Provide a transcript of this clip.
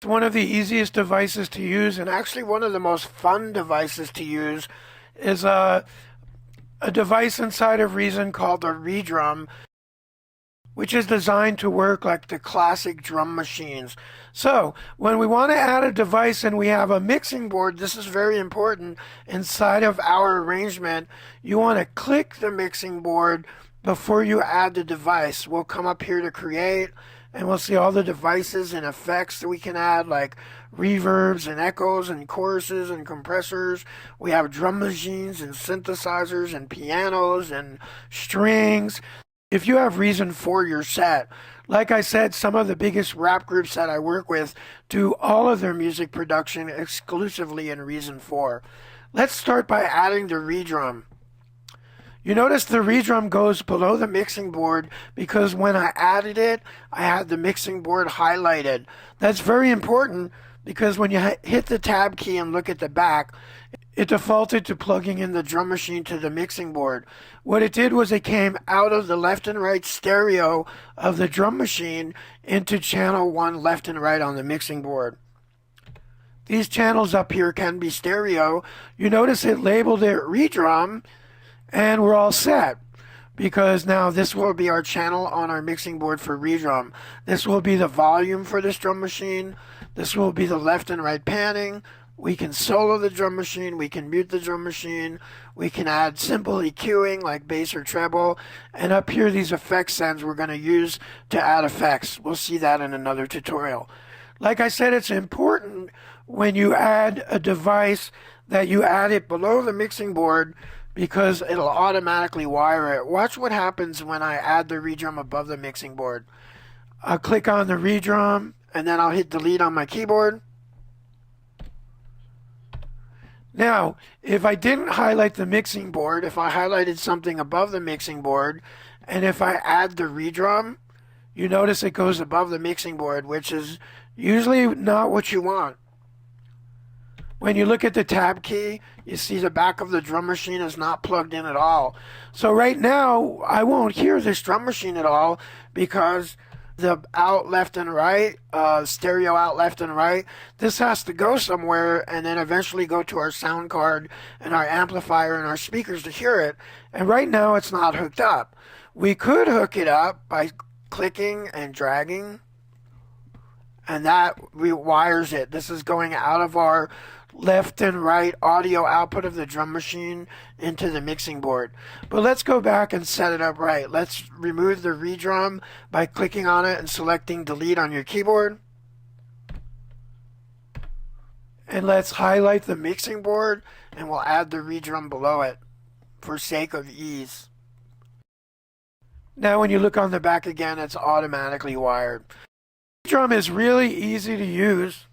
It's one of the easiest devices to use, and actually one of the most fun devices to use is a device inside of Reason called the ReDrum, which is designed to work like the classic drum machines. So when we want to add a device and we have a mixing board, this is very important. Inside of our arrangement, you want to click the mixing board before you add the device. We'll come up here to create, and we'll see all the devices and effects that we can add, like reverbs and echoes and choruses and compressors. We have drum machines and synthesizers and pianos and strings. If you have Reason for your set, like I said, some of the biggest rap groups that I work with do all of their music production exclusively in Reason 4. Let's start by adding the ReDrum. You notice the ReDrum goes below the mixing board because when I added it, I had the mixing board highlighted. That's very important because when you hit the tab key and look at the back, it defaulted to plugging in the drum machine to the mixing board. What it did was it came out of the left and right stereo of the drum machine into channel 1 left and right on the mixing board. These channels up here can be stereo. You notice it labeled it ReDrum, and we're all set because now this will be our channel on our mixing board for ReDrum. This will be the volume for this drum machine. This will be the left and right panning. We can solo the drum machine, we can mute the drum machine, we can add simple EQing like bass or treble, and up here these effect sends we're going to use to add effects. We'll see that in another tutorial. Like I said, it's important when you add a device that you add it below the mixing board because it'll automatically wire it. Watch what happens when I add the ReDrum above the mixing board. I'll click on the ReDrum and then I'll hit delete on my keyboard. Now, if I didn't highlight the mixing board, if I highlighted something above the mixing board, and if I add the ReDrum, you notice it goes above the mixing board, which is usually not what you want. When you look at the tab key, you see the back of the drum machine is not plugged in at all. So right now, I won't hear this drum machine at all because the out left and right, stereo out left and right, this has to go somewhere and then eventually go to our sound card and our amplifier and our speakers to hear it. And right now it's not hooked up. We could hook it up by clicking and dragging, and that rewires it. This is going out of our left and right audio output of the drum machine into the mixing board. But let's go back and set it up right. Let's remove the ReDrum by clicking on it and selecting delete on your keyboard. And let's highlight the mixing board and we'll add the ReDrum below it for sake of ease. Now when you look on the back again, it's automatically wired. ReDrum is really easy to use.